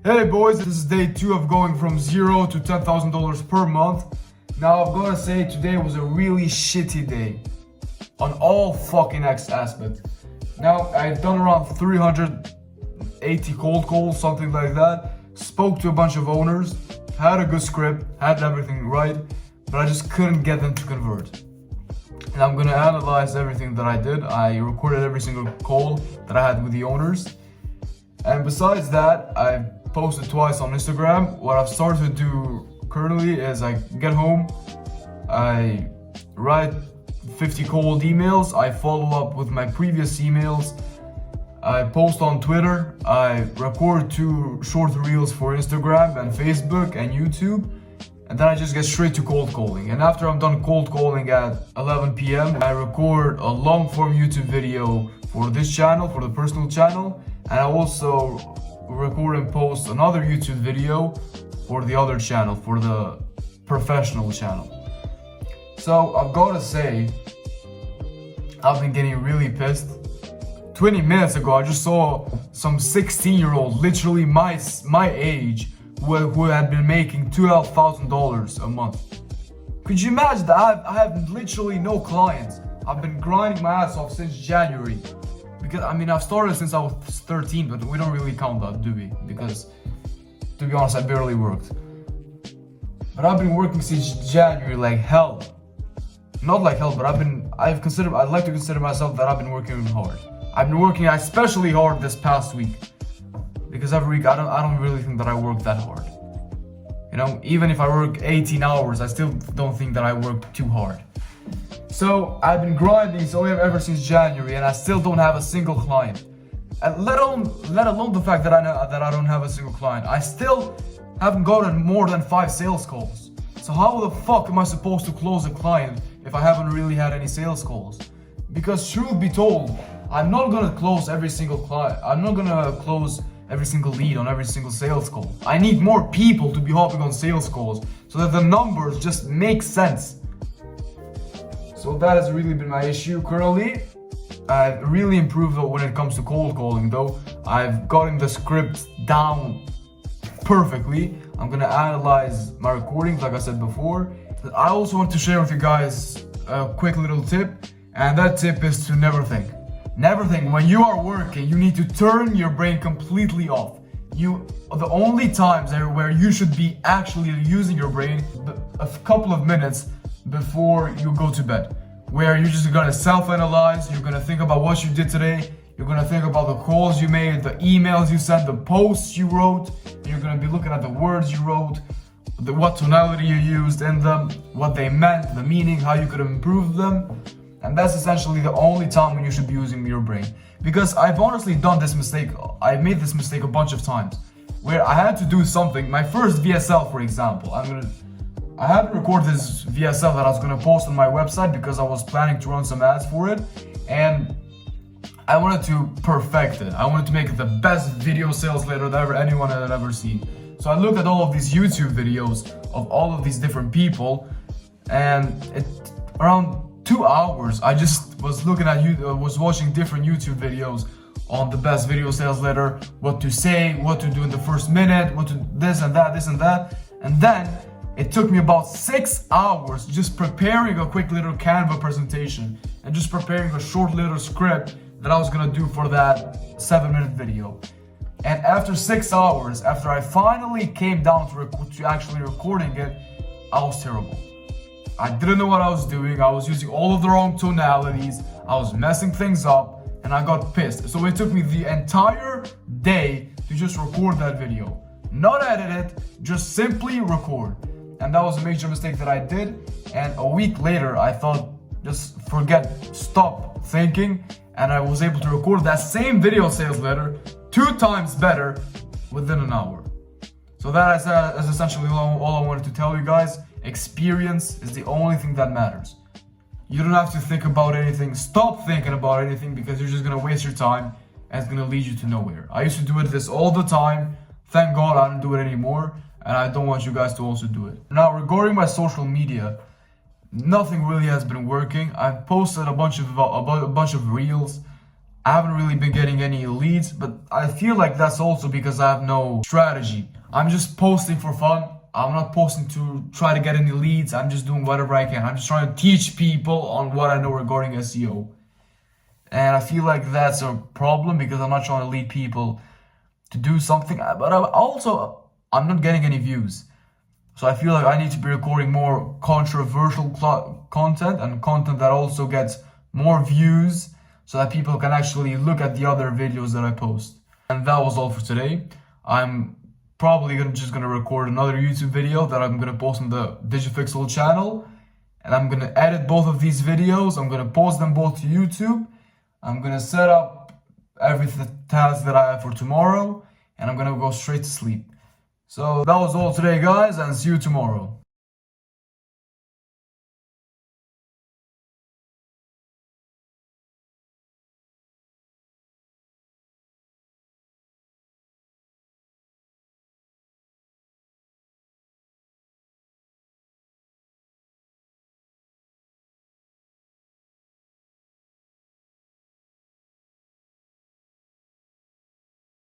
Hey boys, this is day 2 of going from $0 to $10,000 per month. Now I've gotta say today was a really shitty day on all fucking aspects. Now I've done around 380 cold calls, something like that. Spoke to a bunch of owners, had a good script, had everything right, but I just couldn't get them to convert. And I'm gonna analyze everything that I did. I recorded every single call that I had with the owners. And besides that, I posted twice on Instagram. What I've started to do currently is I get home, I write 50 cold emails, I follow up with my previous emails, I post on Twitter, I record 2 short reels for Instagram and Facebook and YouTube, and then I just get straight to cold calling. And after I'm done cold calling at 11 p.m, I record a long form YouTube video for this channel, for the personal channel, and I also record and post another YouTube video for the other channel, for the professional channel. So I've got to say, I've been getting really pissed. 20 minutes ago, I just saw some 16-year-old, literally my age, who had been making $12,000 a month. Could you imagine that? I have literally no clients. I've been grinding my ass off since January. Because I've started since I was 13, but we don't really count that, do we? Because, to be honest, I barely worked. But I've been working since January like hell. Not like hell, but I'd like to consider myself that I've been working hard. I've been working especially hard this past week. Because every week I don't really think that I work that hard. You know, even if I work 18 hours, I still don't think that I work too hard. So I've been grinding ever since January, and I still don't have a single client. And let alone the fact that I don't have a single client. I still haven't gotten more than 5 sales calls. So how the fuck am I supposed to close a client if I haven't really had any sales calls? Because truth be told, I'm not gonna close every single client. I'm not gonna close every single lead on every single sales call. I need more people to be hopping on sales calls so that the numbers just make sense. So that has really been my issue currently. I've really improved when it comes to cold calling though. I've gotten the script down perfectly. I'm gonna analyze my recordings like I said before. I also want to share with you guys a quick little tip, and that tip is to never think. Never think. When you are working, you need to turn your brain completely off. The only times where you should be actually using your brain a couple of minutes before you go to bed, where you're just gonna self-analyze, you're gonna think about what you did today, you're gonna think about the calls you made, the emails you sent, the posts you wrote, and you're gonna be looking at the words you wrote, what tonality you used in them, what they meant, the meaning, how you could improve them. And that's essentially the only time when you should be using your brain. Because I've honestly done this mistake, I made this mistake a bunch of times, where I had to do something. My first VSL, for example, I had to record this VSL that I was gonna post on my website because I was planning to run some ads for it, and I wanted to perfect it. I wanted to make it the best video sales letter that anyone had ever seen. So I looked at all of these YouTube videos of all of these different people, and around 2 hours I just was looking at was watching different YouTube videos on the best video sales letter, what to say, what to do in the first minute, what to this and that, and then it took me about 6 hours just preparing a quick little Canva presentation and just preparing a short little script that I was gonna do for that 7-minute video. And after 6 hours, after I finally came down to actually recording it, I was terrible. I didn't know what I was doing. I was using all of the wrong tonalities. I was messing things up, and I got pissed. So it took me the entire day to just record that video. Not edit it, just simply record. And that was a major mistake that I did. And a week later, I thought, just stop thinking. And I was able to record that same video sales letter 2 times better within an hour. So that is essentially all I wanted to tell you guys. Experience is the only thing that matters. You don't have to think about anything. Stop thinking about anything, because you're just gonna waste your time and it's gonna lead you to nowhere. I used to do this all the time. Thank God I don't do it anymore, and I don't want you guys to also do it. Now, regarding my social media, nothing really has been working. I've posted a bunch of reels, I haven't really been getting any leads, but I feel like that's also because I have no strategy. I'm just posting for fun. I'm not posting to try to get any leads. I'm just doing whatever I can. I'm just trying to teach people on what I know regarding SEO. And I feel like that's a problem because I'm not trying to lead people to do something, but I'm not getting any views. So I feel like I need to be recording more controversial content and content that also gets more views so that people can actually look at the other videos that I post. And that was all for today. I'm probably just gonna record another YouTube video that I'm gonna post on the Digipixel channel. And I'm gonna edit both of these videos. I'm gonna post them both to YouTube. I'm gonna set up every task that I have for tomorrow. And I'm gonna go straight to sleep. So that was all today, guys, and see you tomorrow.